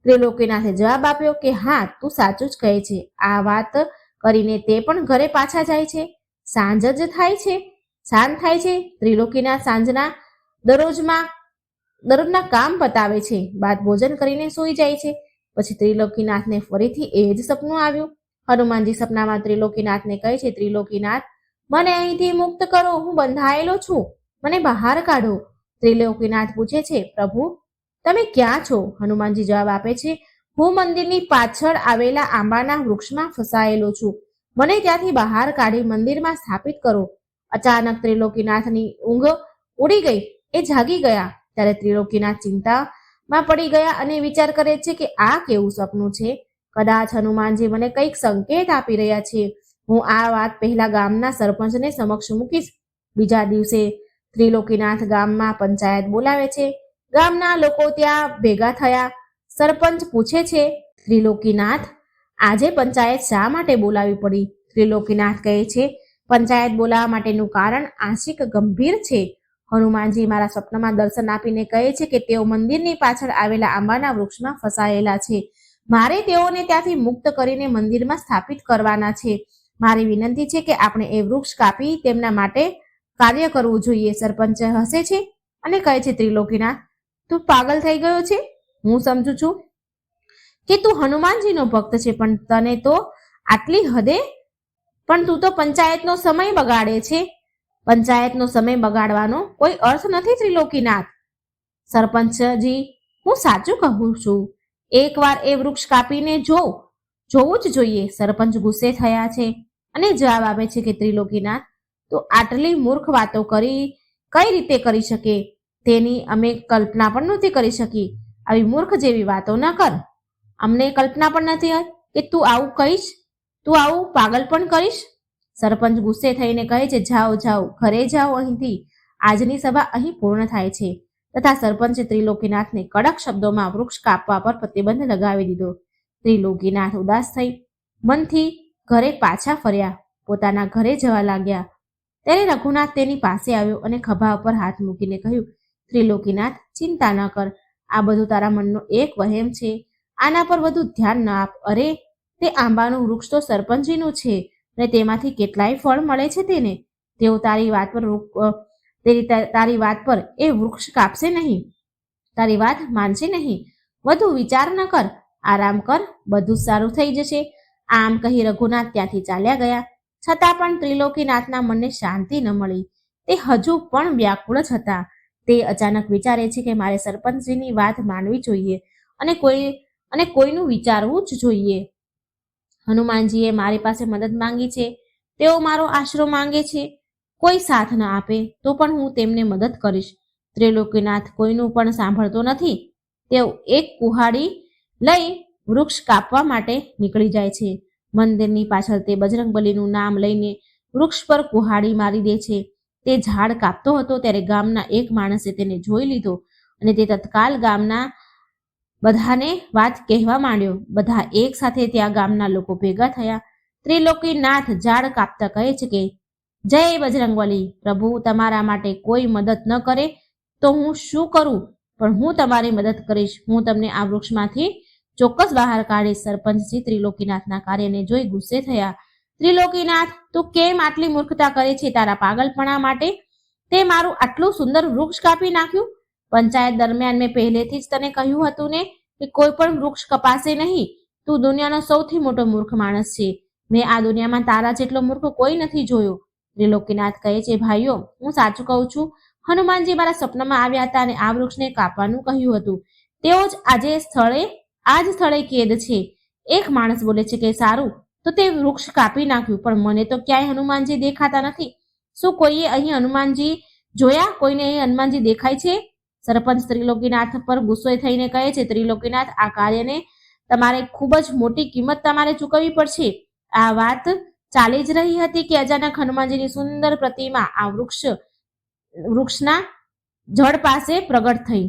ત્રિલોકીનાથે જવાબ આપ્યો કે હા, તું સાચું જ કહે છે. આ વાત કરીને તે પણ ઘરે પાછા જાય છે. સાંજ થાય છે. ત્રિલોકીનાથ સાંજના દરરોજના કામ પતાવે છે. બાદ ભોજન કરીને સૂઈ જાય છે. પછી ત્રિલોકીનાથને ફરીથી એ જ સપનું આવ્યું. હનુમાનજી સપનામાં ત્રિલોકીનાથને કહે છે, ત્રિલોકીનાથ, મને અહીંથી મુક્ત કરો. હું બંધાયેલો છું, મને બહાર કાઢો. ત્રિલોકીનાથ પૂછે છે, પ્રભુ, તમે ક્યાં છો? હનુમાનજી જવાબ આપે છે, હું મંદિરની પાછળ આવેલા આંબાના વૃક્ષમાં ફસાયેલો છું. મને ત્યાંથી બહાર કાઢી મંદિરમાં સ્થાપિત કરો. અચાનક ત્રિલોકીનાથની ઊંઘ ઉડી ગઈ. એ જાગી ગયા. ત્યારે ત્રિલોકીનાથ ચિંતામાં પડી ગયા અને વિચાર કરે છે કે આ કેવું સપનું છે? કદાચ હનુમાનજી મને કંઈક સંકેત આપી રહ્યા છે. હું આ વાત પહેલા ગામના સરપંચને સમક્ષ મૂકીશ. બીજા દિવસે ત્રિલોકીનાથ ગામમાં પંચાયત બોલાવે છે. ગામના લોકો ત્યાં ભેગા થયા. સરપંચ પૂછે છે, ત્રિલોકીનાથ, આજે પંચાયત શા માટે બોલાવી પડી? ત્રિલોકીનાથ કહે છે, પંચાયત બોલાવવા માટેનું કારણ આંશિક ગંભીર છે. હનુમાનજી મારા સ્વપ્નમાં દર્શન આપીને કહે છે કે તેઓ મંદિરની પાછળ આવેલા આંબાના વૃક્ષમાં ફસાયેલા છે. મારે તેઓને ત્યાંથી મુક્ત કરીને મંદિરમાં સ્થાપિત કરવાના છે. મારી વિનંતી છે કે આપણે એ વૃક્ષ કાપી તેમના માટે કાર્ય કરવું જોઈએ. સરપંચ હસે છે અને કહે છે, ત્રિલોકીનાથ, તું પાગલ થઈ ગયો છે. હું સમજુ છું કે તું હનુમાનજીનો ભક્ત છે, પણ તને તો આટલી હદે પણ તું તો પંચાયતનો સમય બગાડે છે. પંચાયતનો સમય બગાડવાનો કોઈ અર્થ નથી ત્રિલોકીનાથ. સરપંચજી, હું સાચું કહું છું. એકવાર એ વૃક્ષ કાપીને જોવું જ જોઈએ. સરપંચ ગુસ્સે થયા છે અને જવાબ આપે છે કે ત્રિલોકીનાથ, તો આટલી મૂર્ખ વાતો કઈ રીતે કરી શકે? તેની અમે કલ્પના પણ નહોતી કરી શકી. આવી મૂર્ખ જેવી વાતો ન કર. અમને કલ્પના પણ નથી કે તું આવું કહીશ, તું આવું પાગલ પણ કરીશ. સરપંચ ગુસ્સે થઈને કહે છે, જાઓ જાઓ, ઘરે જાઓ અહીંથી. આજની સભા અહીં પૂર્ણ થાય છે. તથા સરપંચે ત્રિલોકીનાથને કડક શબ્દોમાં વૃક્ષ કાપવા પર પ્રતિબંધ લગાવી દીધો. ત્રિલોકીનાથ ઉદાસ થઈ મનથી ઘરે પાછા ફર્યા, પોતાના ઘરે જવા લાગ્યા. ત્યારે રઘુનાથ તેની પાસે આવ્યો અને ખભા ઉપર હાથ મૂકીને કહ્યું, ત્રિલોકીનાથ, ચિંતા ન કર. આ બધું તારા મનનો એક વહેમ છે. આના પર વધુ ધ્યાન ન આપ. અરે, તે આંબાનું વૃક્ષ તો સરપંચજીનું છે અને તેમાંથી કેટલાય ફળ મળે છે તેને. તેઓ તારી વાત પર એ વૃક્ષ કાપશે નહીં, તારી વાત માનશે નહીં. વધુ વિચાર ન કર, આરામ કર, બધું સારું થઈ જશે. આમ કહી રઘુનાથ ત્યાંથી ચાલ્યા ગયા. છતાં પણ ત્રિલોકીનાથના મનને શાંતિ ન મળી. તે હજુ પણ વ્યાકુળ જ હતા. તે અચાનક વિચારે છે કે મારે સરપંચજીની વાત માનવી જોઈએ અને કોઈનું વિચારવું જ જોઈએ. હનુમાનજીએ મારી પાસે મદદ માંગી છે, તેઓ મારો આશરો માંગે છે. કોઈ સાથ ન આપે તો પણ હું તેમને મદદ કરીશ. ત્રિલોકીનાથ કોઈનું પણ સાંભળતો નથી. તેઓ એક કુહાડી લઈ વૃક્ષ કાપવા માટે નીકળી જાય છે. મંદિરની પાછળ તે બજરંગબલીનું નામ લઈને વૃક્ષ પર કુહાડી મારી દે છે. તે ઝાડ કાપતો હતો ત્યારે ગામના એક માણસે તેને જોઈ લીધો અને તે તત્કાલ ગામના બધાને વાત કહેવા માંડ્યો. બધા એક સાથે ત્યાં ગામના લોકો ભેગા થયા. ત્રિલોકીનાથ ઝાડ કાપતા કહે છે કે, જય બજરંગબલી, પ્રભુ તમારા માટે કોઈ મદદ ન કરે તો હું શું કરું, પણ હું તમારી મદદ કરીશ. હું તમને આ વૃક્ષમાંથી ચોક્કસ બહાર કાઢીશ. સરપંચજી ત્રિલોકીનાથના કાર્યને જોઈ ગુસ્સે થયા. ત્રિલોકીનાથ, તું કેમ આટલી મૂર્ખતા કરે છે? તારા પાગલપણા માટે તે મારું આટલું સુંદર વૃક્ષ કાપી નાખ્યું. પંચાયત દરમિયાન મેં પહેલેથી જ તને કહ્યું હતું ને કે કોઈ પણ વૃક્ષ કપાશે નહીં. તું દુનિયાનો સૌથી મોટો મૂર્ખ માણસ છે. મેં આ દુનિયામાં તારા જેટલો મૂર્ખ કોઈ નથી જોયો. ત્રિલોકીનાથ કહે છે, ભાઈઓ, હું સાચું કહું છું. હનુમાનજી મારા સ્વપ્નમાં આવ્યા હતા અને આ વૃક્ષને કાપવાનું કહ્યું હતું. તેઓ જ આ જ સ્થળે કેદ છે. એક માણસ બોલે છે કે સારું, તો તે વૃક્ષ કાપી નાખ્યું, પણ મને તો ક્યાંય હનુમાનજી દેખાતા નથી. શું કોઈએ અહીં હનુમાનજી જોયા? કોઈને અહીં હનુમાનજી દેખાય છે? સરપંચ ત્રિલોકીનાથ પર ગુસ્સો થઈને કહે છે, ત્રિલોકીનાથ, આ કાર્યને તમારે ખૂબ જ મોટી કિંમત તમારે ચૂકવવી પડશે. આ વાત ચાલી જ રહી હતી કે અચાનક હનુમાનજીની સુંદર પ્રતિમા આ વૃક્ષના જડ પાસે પ્રગટ થઈ.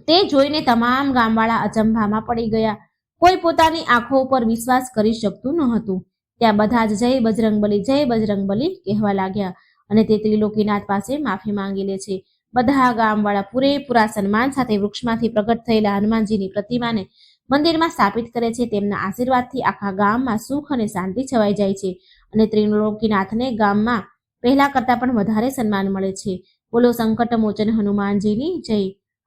તે જોઈને તમામ ગામવાળા અચંભામાં પડી ગયા. કોઈ પોતાની આંખો ઉપર વિશ્વાસ કરી શકતું ન હતું. ત્યાં બધા જ જય બજરંગબલી, જય બજરંગબલી કહેવા લાગ્યા અને તે ત્રિલોકીનાથ પાસે માફી માંગી લે છે. બધા ગામવાળા પૂરેપૂરા સન્માન સાથે વૃક્ષમાંથી પ્રગટ થયેલા હનુમાનજીની પ્રતિમાને મંદિરમાં સ્થાપિત કરે છે. તેમના આશીર્વાદથી આખા ગામમાં સુખ અને શાંતિ છવાઈ જાય છે અને ત્રિલોકીનાથને ગામમાં પહેલા કરતાં પણ વધારે સન્માન મળે છે. બોલો સંકટ મોચન હનુમાનજીની જય.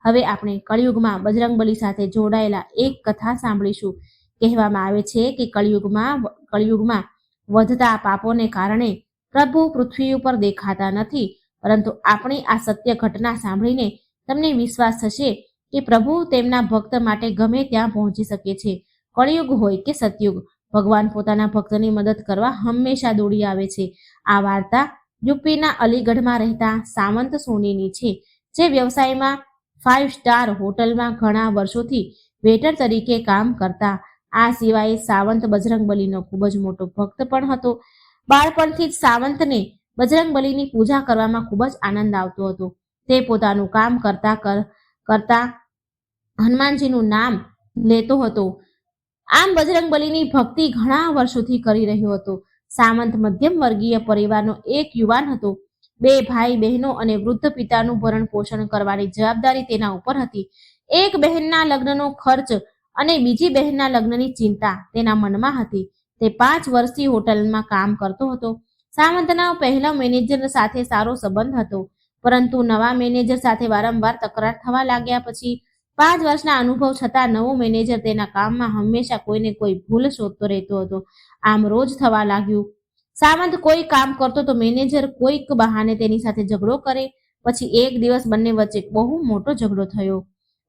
હવે આપણે કળિયુગમાં બજરંગબલી સાથે જોડાયેલા એક કથા સાંભળીશું. કહેવામાં આવે છે કે કળિયુગમાં વધતા પાપોને કારણે પ્રભુ પૃથ્વી ઉપર દેખાતા નથી, પરંતુ આપણી આ સત્ય ઘટના સાંભળીને તમને વિશ્વાસ થશે કે પ્રભુ તેમના ભક્ત માટે ગમે ત્યાં પહોંચી શકે છે. કળિયુગ હોય કે સતયુગ, ભગવાન પોતાના ભક્તની મદદ કરવા હંમેશા દોડી આવે છે. આ વાર્તા યુપીના અલીગઢમાં રહેતા સાવંત સોનીની છે, જે વ્યવસાયમાં 5 સ્ટાર હોટલમાં ઘણા વર્ષોથી વેટર તરીકે કામ કરતા. આ સિવાય સાવંત બજરંગબલીનો ખૂબ જ મોટો ભક્ત પણ હતો. બાળપણથી જ સાવંતને બજરંગબલીની પૂજા કરવામાં ખૂબ જ આનંદ આવતો હતો. તે પોતાનું કામ કરતા હનુમાનજીનું નામ લેતો હતો. આમ બજરંગબલીની ભક્તિ ઘણા વર્ષોથી કરી રહ્યો હતો. સામંત મધ્યમ વર્ગીય પરિવારનો એક યુવાન હતો. 2 ભાઈ બહેનો અને વૃદ્ધ પિતાનું ભરણ પોષણ કરવાની જવાબદારી તેના ઉપર હતી. એક બહેનના લગ્નનો ખર્ચ અને બીજી બહેનના લગ્નની ચિંતા તેના મનમાં હતી. તે 5 વર્ષથી હોટલમાં કામ કરતો હતો. સામંતના પહેલા મેનેજર સાથે સારો સંબંધ હતો, પરંતુ નવા મેનેજર સાથે વારંવાર તકરાર થવા લાગ્યા. પછી 5 વર્ષના અનુભવ છતાં નવો મેનેજર તેના કામમાં હંમેશા કોઈને કોઈ ભૂલ શોધતો રહેતો હતો. આમ રોજ થવા લાગ્યું. સામંત કોઈ કામ કરતો તો મેનેજર કોઈક બહાને તેની સાથે ઝઘડો કરે. પછી એક દિવસ બંને વચ્ચે બહુ મોટો ઝઘડો થયો.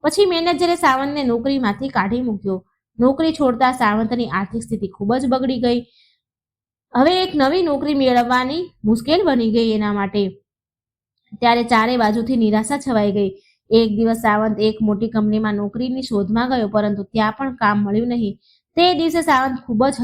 પછી મેનેજરે સાવંતને નોકરીમાંથી કાઢી મૂક્યો. નોકરી છોડતા સાવંતની આર્થિક સ્થિતિ ખૂબ જ બગડી ગઈ. હવે એક નવી નોકરી મેળવવાની મુશ્કેલ બની ગઈ એના માટે. ત્યારે ચારે બાજુથી નિરાશા છવાઈ ગઈ. એક દિવસ સાવંત એક મોટી કંપનીમાં નોકરીની શોધમાં ગયો, પરંતુ ત્યાં પણ કામ મળ્યું નહીં. તે દિવસે સાવંત ખૂબ જ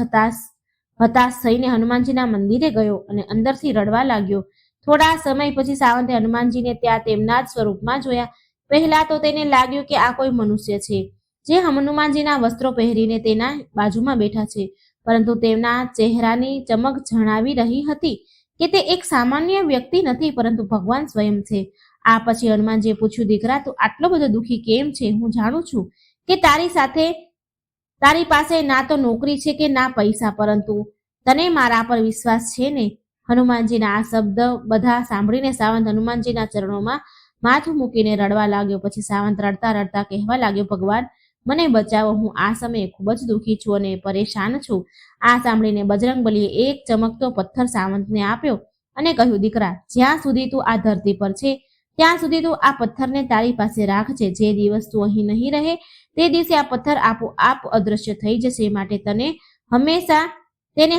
હતાશ થઈને હનુમાનજીના મંદિરે ગયો અને અંદરથી રડવા લાગ્યો. થોડા સમય પછી સાવંતે હનુમાનજીને ત્યાં તેમના જ સ્વરૂપમાં જોયા. પહેલા તો તેને લાગ્યું કે આ કોઈ મનુષ્ય છે જે હનુમાનજીના વસ્ત્રો પહેરીને તેના બાજુમાં બેઠા છે, પરંતુ તેમના ચહેરાની ચમક જણાવી રહી હતી કે તે એક સામાન્ય વ્યક્તિ નથી, પરંતુ ભગવાન સ્વયં છે. આ પછી હનુમાનજીએ પૂછ્યું, દીકરા, તું આટલો બધો દુઃખી કેમ છે? હું જાણું છું કે તારી પાસે ના તો નોકરી છે કે ના પૈસા, પરંતુ તને મારા પર વિશ્વાસ છે ને? હનુમાનજીના આ શબ્દ બધા સાંભળીને સાવંત હનુમાનજીના ચરણોમાં માથું મૂકીને રડવા લાગ્યો. પછી સાવંત રડતા રડતા કહેવા લાગ્યો, ભગવાન, મને બચાવો. હું આ સમયે ખૂબ જ દુઃખી છું અને પરેશાન છું. આ સાંભળીને બજરંગબલીએ એક ચમકતો પથ્થર સાવંતને આપ્યો અને કહ્યું, દીકરા, જ્યાં સુધી તું આ ધરતી પર છે ત્યાં સુધી તું આ પથ્થરને તારી પાસે રાખજે. જે દિવસ તું અહીં નહીં રહે તે દિવસે આ પથ્થર આપોઆપ અદૃશ્ય થઈ જશે. માટે તેને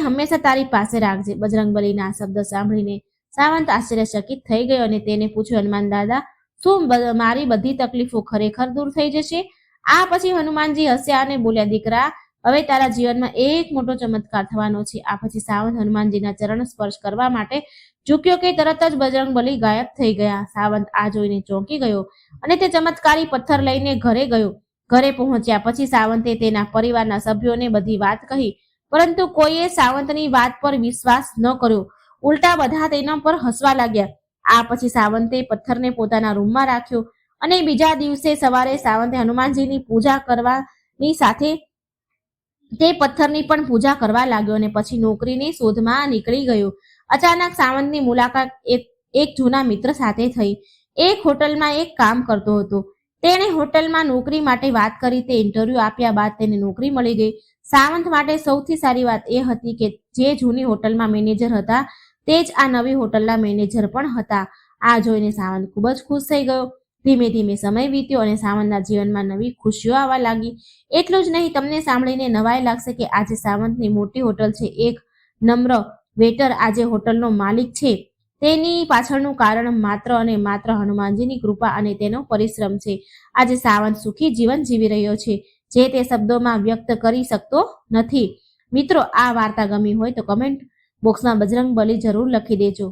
હંમેશા તારી પાસે રાખજે. બજરંગબલીના શબ્દ સાંભળીને સાવંત આશ્ચર્યચકિત થઈ ગયો અને તેને પૂછ્યું, હનુમાન દાદા, શું મારી બધી તકલીફો ખરેખર દૂર થઈ જશે? આ પછી હનુમાનજી હસ્યા અને બોલ્યા, દીકરા, હવે તારા જીવનમાં એક મોટો ચમત્કાર થવાનો છે. આ પછી સાવંત હનુમાનજીના ચરણ સ્પર્શ કરવા માટે ઝૂક્યો કે તરત જ બજરંગબલી ગાયબ થઈ ગયા. સાવંત આ જોઈને ચોંકી ગયો અને તે ચમત્કારી પથ્થર લઈને ઘરે ગયો. ઘરે પહોંચ્યા પછી સાવંતે તેના પરિવારના સભ્યોને બધી વાત કહી, પરંતુ કોઈએ સાવંતની વાત પર વિશ્વાસ ન કર્યો. ઉલટા બધા તેના પર હસવા લાગ્યા. આ પછી સાવંતે પથ્થરને પોતાના રૂમમાં રાખ્યો અને બીજા દિવસે સવારે સાવંતે હનુમાનજીની પૂજા કરવાની સાથે તે પથ્થરની પણ પૂજા કરવા લાગ્યો અને પછી નોકરીની શોધમાં નીકળી ગયો. અચાનક સાવંતની મુલાકાત એક જૂના મિત્ર સાથે થઈ. એક હોટલમાં એક કામ કરતો હતો. તેણે હોટલમાં નોકરી માટે વાત કરી. તે ઇન્ટરવ્યુ આપ્યા બાદ તેને નોકરી મળી ગઈ. સાવંત માટે સૌથી સારી વાત એ હતી કે જે જૂની હોટલમાં મેનેજર હતા તે જ આ નવી હોટલના મેનેજર પણ હતા. આ જોઈને સાવંત ખૂબ જ ખુશ થઈ ગયો. ધીમે ધીમે સમય વીત્યો અને સાવંતના જીવનમાં નવી ખુશીઓ આવવા લાગી. એટલું જ નહીં, તમને સાંભળીને નવાઈ લાગશે કે આજે સાવંતની મોટી હોટલ છે. એક નમ્ર વેટર આજે હોટલનો માલિક છે. તેની પાછળનું કારણ માત્ર અને માત્ર હનુમાનજીની કૃપા અને તેનો પરિશ્રમ છે. આજે સાવંત સુખી જીવન જીવી રહ્યો છે, જે તે શબ્દોમાં વ્યક્ત કરી શકતો નથી. મિત્રો, આ વાર્તા ગમી હોય તો કમેન્ટ બોક્સમાં બજરંગબલી જરૂર લખી દેજો.